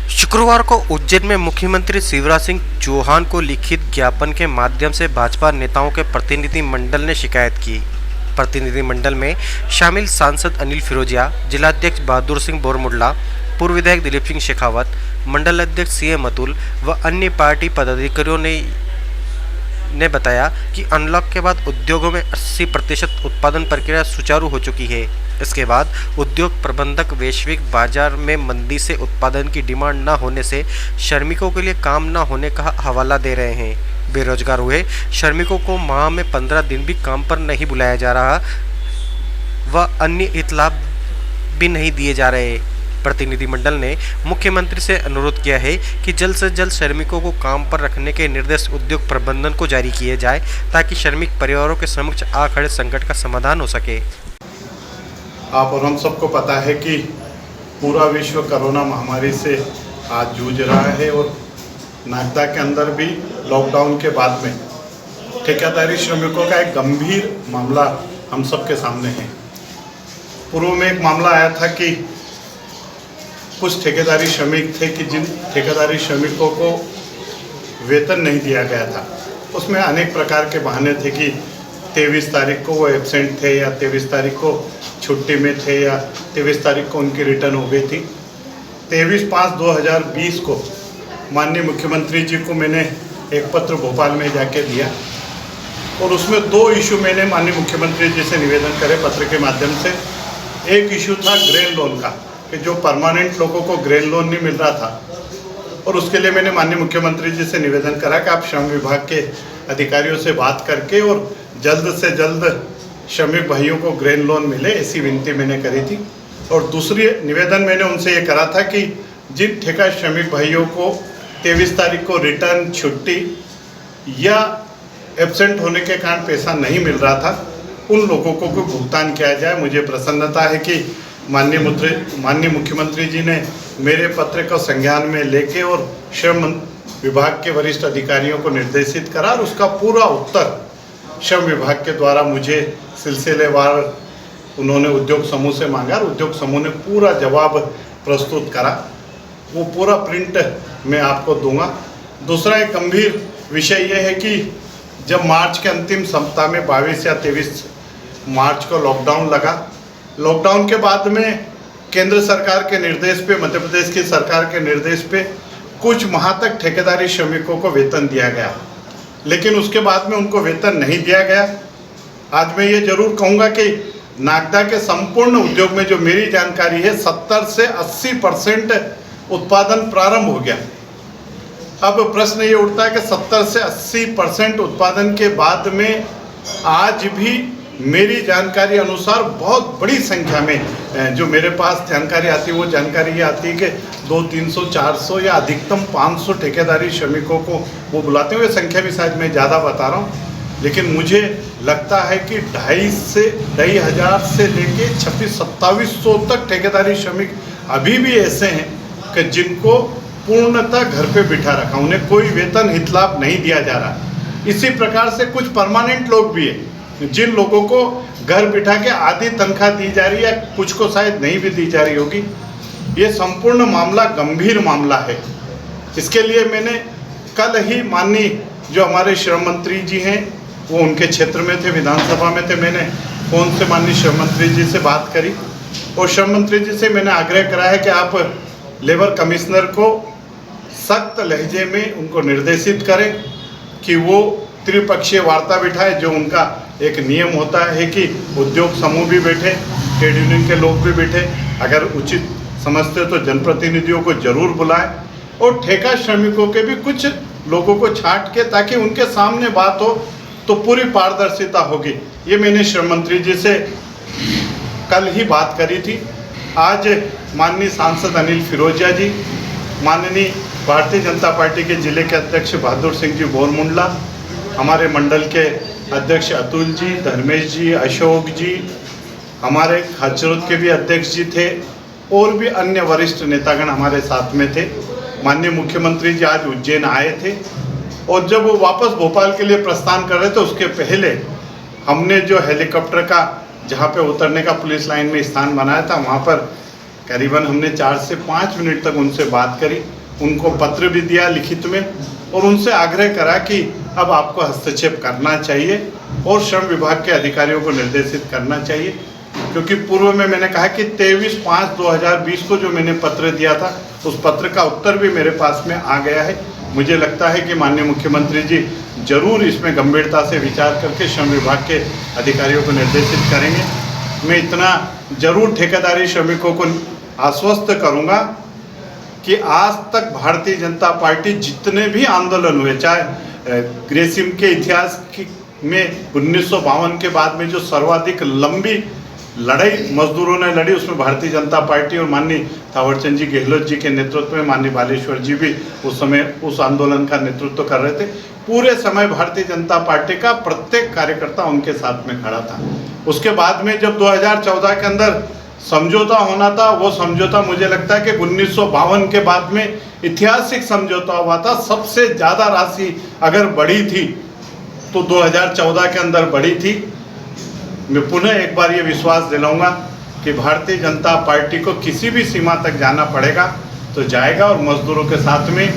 शुक्रवार को उज्जैन में मुख्यमंत्री शिवराज सिंह चौहान को लिखित ज्ञापन के माध्यम से भाजपा नेताओं के प्रतिनिधि मंडल ने शिकायत की। प्रतिनिधि मंडल में शामिल सांसद अनिल फिरोजिया, जिलाध्यक्ष बहादुर सिंह बोरमुडला, पूर्व विधायक दिलीप सिंह शेखावत, मंडल अध्यक्ष सीएम अतुल व अन्य पार्टी पदाधिकारियों ने बताया कि अनलॉक के बाद उद्योगों में 80% उत्पादन प्रक्रिया सुचारू हो चुकी है। इसके बाद उद्योग प्रबंधक वैश्विक बाजार में मंदी से उत्पादन की डिमांड न होने से श्रमिकों के लिए काम न होने का हवाला दे रहे हैं। बेरोजगार हुए श्रमिकों को माह में 15 दिन भी काम पर नहीं बुलाया जा रहा व अन्य इतलाब भी नहीं दिए जा रहे। प्रतिनिधिमंडल ने मुख्यमंत्री से अनुरोध किया है कि जल्द से जल्द श्रमिकों को काम पर रखने के निर्देश उद्योग प्रबंधन को जारी किए जाए ताकि श्रमिक परिवारों के समक्ष आ खड़े संकट का समाधान हो सके। आप और हम सबको पता है कि पूरा विश्व कोरोना महामारी से आज जूझ रहा है और नागदा के अंदर भी लॉकडाउन के बाद में ठेकेदारी श्रमिकों का एक गंभीर मामला हम सबके सामने है। पूर्व में एक मामला आया था कि कुछ ठेकेदारी श्रमिक थे कि जिन ठेकेदारी श्रमिकों को वेतन नहीं दिया गया था, उसमें अनेक प्रकार के बहाने थे कि 23 तारीख को वो एब्सेंट थे या 23 तारीख को छुट्टी में थे या 23 तारीख को उनकी रिटर्न हो गई थी। 23/5/2020 को माननीय मुख्यमंत्री जी को मैंने एक पत्र भोपाल में जाके दिया और उसमें 2 इशू मैंने माननीय मुख्यमंत्री जी से निवेदन करे पत्र के माध्यम से। एक इशू था ग्रेन लोन का कि जो परमानेंट लोगों को ग्रेन लोन नहीं मिल रहा था और उसके लिए मैंने माननीय मुख्यमंत्री जी से निवेदन करा कि आप श्रम विभाग के अधिकारियों से बात करके और जल्द से जल्द श्रमिक भाइयों को ग्रेन लोन मिले, ऐसी विनती मैंने करी थी। और दूसरी निवेदन मैंने उनसे ये करा था कि जिन ठेका श्रमिक भाइयों को 23 तारीख को रिटर्न, छुट्टी या एब्सेंट होने के कारण पैसा नहीं मिल रहा था, उन लोगों को कोई भुगतान किया जाए। मुझे प्रसन्नता है कि माननीय मुख्यमंत्री जी ने मेरे पत्र को संज्ञान में लेके और श्रम विभाग के वरिष्ठ अधिकारियों को निर्देशित करा और उसका पूरा उत्तर श्रम विभाग के द्वारा मुझे सिलसिलेवार उन्होंने उद्योग समूह से मांगा और उद्योग समूह ने पूरा जवाब प्रस्तुत करा। वो पूरा प्रिंट मैं आपको दूंगा। दूसरा एक गंभीर विषय ये है कि जब मार्च के अंतिम सप्ताह में 22 या 23 मार्च को लॉकडाउन लगा, लॉकडाउन के बाद में केंद्र सरकार के निर्देश पे, मध्य प्रदेश की सरकार के निर्देश पे कुछ माह तक ठेकेदारी श्रमिकों को वेतन दिया गया, लेकिन उसके बाद में उनको वेतन नहीं दिया गया। आज मैं ये जरूर कहूँगा कि नागदा के संपूर्ण उद्योग में जो मेरी जानकारी है 70 से 80% उत्पादन प्रारंभ हो गया। अब प्रश्न ये उठता है कि 70 से 80% उत्पादन के बाद में आज भी मेरी जानकारी अनुसार बहुत बड़ी संख्या में जो मेरे पास जानकारी आती है वो जानकारी ये आती है कि 200, 300, 400 या अधिकतम 500 ठेकेदारी श्रमिकों को वो बुलाते हुए, संख्या भी शायद मैं ज़्यादा बता रहा हूँ, लेकिन मुझे लगता है कि 2,500 से लेके 2600-2700 तक ठेकेदारी श्रमिक अभी भी ऐसे हैं कि जिनको पूर्णतः घर पे बिठा रखा, उन्हें कोई वेतन हितलाभ नहीं दिया जा रहा। इसी प्रकार से कुछ परमानेंट लोग भी हैं जिन लोगों को घर बिठा के आधी तनख्वाह दी जा रही है, कुछ को शायद नहीं भी दी जा रही होगी। ये संपूर्ण मामला गंभीर मामला है। इसके लिए मैंने कल ही माननीय जो हमारे श्रम मंत्री जी हैं वो उनके क्षेत्र में थे, विधानसभा में थे, मैंने फ़ोन से माननीय श्रम मंत्री जी से बात करी और श्रम मंत्री जी से मैंने आग्रह करा है कि आप लेबर कमिश्नर को सख्त लहजे में उनको निर्देशित करें कि वो त्रिपक्षीय वार्ता बिठाए। जो उनका एक नियम होता है कि उद्योग समूह भी बैठे, ट्रेड यूनियन के लोग भी बैठे, अगर उचित समझते तो जनप्रतिनिधियों को जरूर बुलाएं और ठेका श्रमिकों के भी कुछ लोगों को छांट के, ताकि उनके सामने बात हो तो पूरी पारदर्शिता होगी। ये मैंने श्रम मंत्री जी से कल ही बात करी थी। आज माननीय सांसद अनिल फिरोजिया जी, माननीय भारतीय जनता पार्टी के जिले के अध्यक्ष बहादुर सिंह जी बोरमुडला, हमारे मंडल के अध्यक्ष अतुल जी, धर्मेश जी, अशोक जी, हमारे हजरत के भी अध्यक्ष जी थे और भी अन्य वरिष्ठ नेतागण हमारे साथ में थे। माननीय मुख्यमंत्री जी आज उज्जैन आए थे और जब वो वापस भोपाल के लिए प्रस्थान कर रहे थे उसके पहले हमने जो हेलीकॉप्टर का जहाँ पे उतरने का पुलिस लाइन में स्थान बनाया था, वहाँ पर करीबन हमने 4 से 5 मिनट तक उनसे बात करी, उनको पत्र भी दिया लिखित में और उनसे आग्रह करा कि अब आपको हस्तक्षेप करना चाहिए और श्रम विभाग के अधिकारियों को निर्देशित करना चाहिए, क्योंकि पूर्व में मैंने कहा कि 23/5/2020 को जो मैंने पत्र दिया था उस पत्र का उत्तर भी मेरे पास में आ गया है। मुझे लगता है कि माननीय मुख्यमंत्री जी जरूर इसमें गंभीरता से विचार करके श्रम विभाग के अधिकारियों को निर्देशित करेंगे। मैं इतना जरूर ठेकेदारी श्रमिकों को आश्वस्त करूंगा कि आज तक भारतीय जनता पार्टी जितने भी आंदोलन हुए, चाहे ग्रेसिम के इतिहास में 1952 के बाद में जो सर्वाधिक लंबी लड़ाई मजदूरों ने लड़ी, उसमें भारतीय जनता पार्टी और माननीय थावरचंद जी गहलोत जी के नेतृत्व में माननीय बालेश्वर जी भी उस समय उस आंदोलन का नेतृत्व कर रहे थे। पूरे समय भारतीय जनता पार्टी का प्रत्येक कार्यकर्ता उनके साथ में खड़ा था। उसके बाद में जब 2014 के अंदर समझौता होना था, वो समझौता मुझे लगता है कि 1952 के बाद में ऐतिहासिक समझौता हुआ था। सबसे ज़्यादा राशि अगर बढ़ी थी तो 2014 के अंदर बढ़ी थी। मैं पुनः एक बार ये विश्वास दिलाऊंगा कि भारतीय जनता पार्टी को किसी भी सीमा तक जाना पड़ेगा तो जाएगा और मजदूरों के साथ में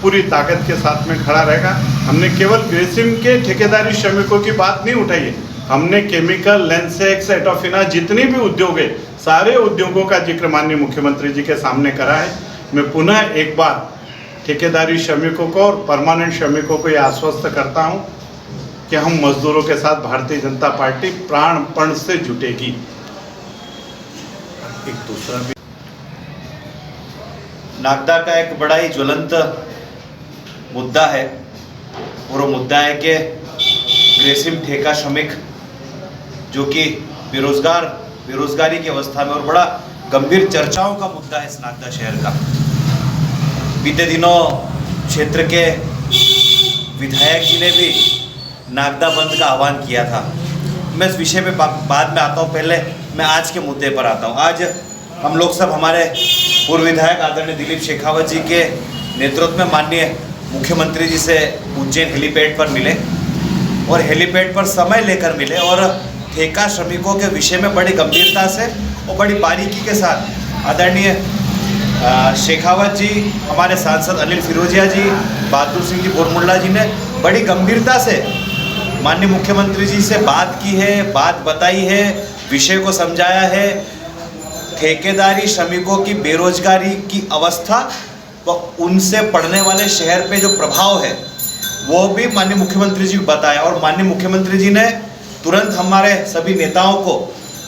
पूरी ताकत के साथ में खड़ा रहेगा। हमने केवल ग्रेसिम के ठेकेदारी श्रमिकों की बात नहीं उठाई है, हमने केमिकल, लेंसेक्स, एटोफिना जितने भी उद्योग है सारे उद्योगों का जिक्र माननीय मुख्यमंत्री जी के सामने करा है। मैं पुनः एक बार ठेकेदारी श्रमिकों को और परमानेंट श्रमिकों को ये आश्वस्त करता हूँ कि हम मजदूरों के साथ भारतीय जनता पार्टी प्राणपण से जुटेगी। एक दूसरा भी नागदा का एक बड़ा ही ज्वलंत मुद्दा है और वो मुद्दा है कि ग्रेसिम ठेका श्रमिक जो कि बेरोजगारी की अवस्था में और बड़ा गंभीर चर्चाओं का मुद्दा है इस नागदा शहर का। बीते दिनों क्षेत्र के विधायक जी ने भी नागदा बंद का आह्वान किया था। मैं इस विषय पे बाद में आता हूँ, पहले मैं आज के मुद्दे पर आता हूँ। आज हम लोग सब हमारे पूर्व विधायक आदरणीय दिलीप शेखावत जी के नेतृत्व में माननीय मुख्यमंत्री जी से उज्जैन हेलीपैड पर मिले और हेलीपैड पर समय लेकर मिले और ठेका श्रमिकों के विषय में बड़ी गंभीरता से और बड़ी बारीकी के साथ आदरणीय शेखावत जी, हमारे सांसद अनिल फिरोजिया जी, बहादुर सिंह जी बोरमुल्ला जी ने बड़ी गंभीरता से माननीय मुख्यमंत्री जी से बात की है, बात बताई है, विषय को समझाया है। ठेकेदारी श्रमिकों की बेरोजगारी की अवस्था व उनसे पड़ने वाले शहर पे जो प्रभाव है वो भी माननीय मुख्यमंत्री जी को बताया और माननीय मुख्यमंत्री जी ने तुरंत हमारे सभी नेताओं को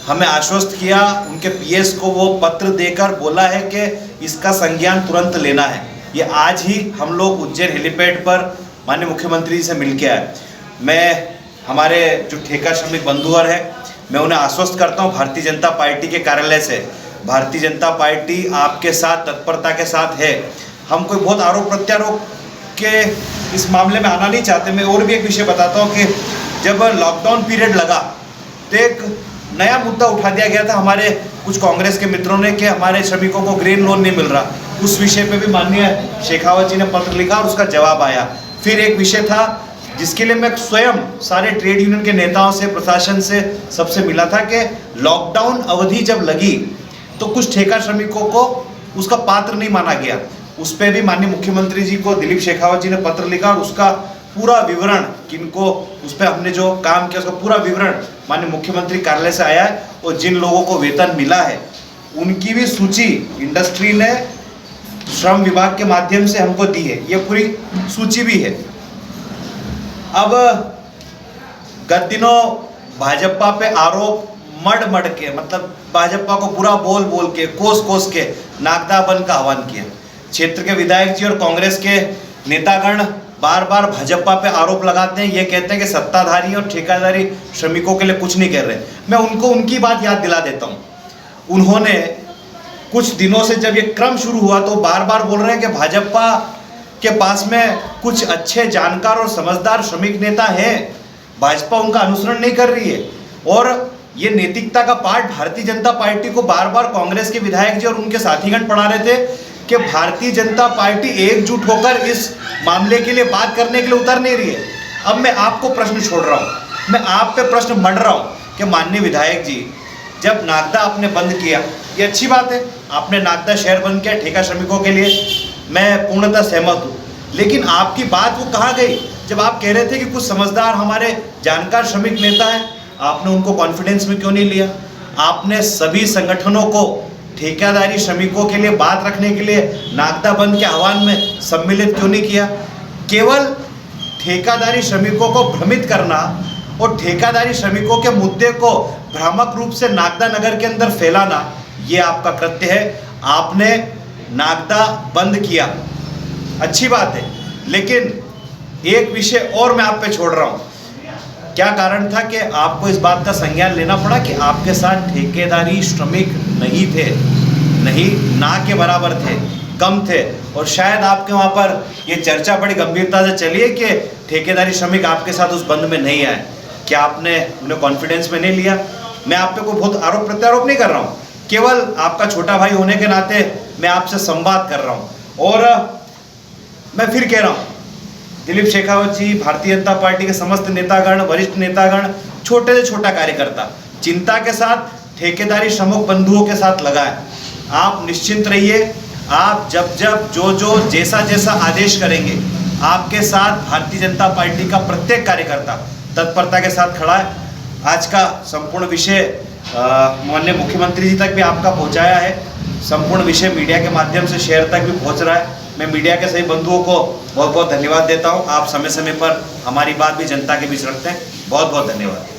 हमें आश्वस्त किया। उनके पीएस को वो पत्र देकर बोला है कि इसका संज्ञान तुरंत लेना है। ये आज ही हम लोग उज्जैन हेलीपैड पर माननीय मुख्यमंत्री जी से मिल के आए। मैं हमारे जो ठेका श्रमिक बंधुवर हैं, मैं उन्हें आश्वस्त करता हूँ भारतीय जनता पार्टी के कार्यालय से, भारतीय जनता पार्टी आपके साथ तत्परता के साथ है। हम कोई बहुत आरोप प्रत्यारोप के इस मामले में आना नहीं चाहते। मैं और भी एक विषय बताता हूँ कि जब लॉकडाउन पीरियड लगा तो एक नया मुद्दा उठा दिया गया था हमारे कुछ कांग्रेस के मित्रों ने कि हमारे श्रमिकों को ग्रेन लोन नहीं मिल रहा। उस विषय पे भी माननीय शेखावत जी ने पत्र लिखा और उसका जवाब आया। फिर एक विषय था जिसके लिए मैं स्वयं सारे ट्रेड यूनियन के नेताओं से, प्रशासन से, सबसे मिला था कि लॉकडाउन अवधि जब लगी तो कुछ ठेका श्रमिकों को उसका पात्र नहीं माना गया। उस पर भी माननीय मुख्यमंत्री जी को दिलीप शेखावत जी ने पत्र लिखा और उसका पूरा विवरण, किनको उस पर हमने जो काम किया उसका पूरा विवरण माननीय मुख्यमंत्री कार्यालय से आया है और जिन लोगों को वेतन मिला है उनकी भी सूची इंडस्ट्री ने श्रम विभाग के माध्यम से हमको दी है। ये पूरी सूची भी है। अब गत दिनों भाजपा पे आरोप मड़ के, मतलब भाजपा को बुरा बोल के, कोस के नागदा बंद का आह्वान किया। क्षेत्र के विधायक जी और कांग्रेस के नेतागण बार बार भाजपा पे आरोप लगाते हैं, ये कहते हैं कि सत्ताधारी और ठेकेदारी श्रमिकों के लिए कुछ नहीं कर रहे। मैं उनको उनकी बात याद दिला देता हूँ। उन्होंने कुछ दिनों से जब ये क्रम शुरू हुआ तो बार बार बोल रहे हैं कि भाजपा के पास में कुछ अच्छे जानकार और समझदार श्रमिक नेता हैं, भाजपा उनका अनुसरण नहीं कर रही है। और ये नैतिकता का पाठ भारतीय जनता पार्टी को बार बार कांग्रेस के विधायक जी और उनके साथीगण पढ़ा रहे थे कि भारतीय जनता पार्टी एकजुट होकर इस मामले के लिए बात करने के लिए उतर नहीं रही है। अब मैं आपको प्रश्न छोड़ रहा हूँ, मैं आप पे प्रश्न मंड रहा हूँ कि माननीय विधायक जी, जब नागदा आपने बंद किया, ये अच्छी बात है, आपने नागदा शहर बंद किया ठेका श्रमिकों के लिए, मैं पूर्णतः सहमत हूँ। लेकिन आपकी बात वो कहाँ गई जब आप कह रहे थे कि कुछ समझदार हमारे जानकार श्रमिक नेता हैं, आपने उनको कॉन्फिडेंस में क्यों नहीं लिया? आपने सभी संगठनों को ठेकेदारी श्रमिकों के लिए बात रखने के लिए नागदा बंद के आह्वान में सम्मिलित क्यों नहीं किया? केवल ठेकेदारी श्रमिकों को भ्रमित करना और ठेकेदारी श्रमिकों के मुद्दे को भ्रामक रूप से नागदा नगर के अंदर फैलाना, ये आपका कृत्य है। आपने नागदा बंद किया, अच्छी बात है, लेकिन एक विषय और मैं आप पे छोड़ रहा हूँ। क्या कारण था कि आपको इस बात का संज्ञान लेना पड़ा कि आपके साथ ठेकेदारी श्रमिक नहीं थे, नहीं, ना के बराबर थे, कम थे, और शायद आपके वहाँ पर ये चर्चा बड़ी गंभीरता से चली है कि ठेकेदारी श्रमिक आपके साथ उस बंद में नहीं आए। क्या आपने उन्हें कॉन्फिडेंस में नहीं लिया? मैं आप पे कोई बहुत आरोप प्रत्यारोप नहीं कर रहा हूँ, केवल आपका छोटा भाई होने के नाते मैं आपसे संवाद कर रहा हूँ। और मैं फिर कह रहा हूँ, दिलीप शेखावत जी, भारतीय जनता पार्टी के समस्त नेतागण, वरिष्ठ नेतागण, छोटे से छोटा कार्यकर्ता चिंता के साथ ठेकेदारी श्रमिक बंधुओं के साथ लगाएं। आप निश्चिंत रहिए, आप जब जब जो जैसा जैसा आदेश करेंगे, आपके साथ भारतीय जनता पार्टी का प्रत्येक कार्यकर्ता तत्परता के साथ खड़ा है। आज का संपूर्ण विषय माननीय मुख्यमंत्री जी तक भी आपका पहुंचाया है, संपूर्ण विषय मीडिया के माध्यम से शहर तक भी पहुंच रहा है। मैं मीडिया के सभी बंधुओं को बहुत बहुत धन्यवाद देता हूं। आप समय समय पर हमारी बात भी जनता के बीच रखते हैं। बहुत बहुत धन्यवाद।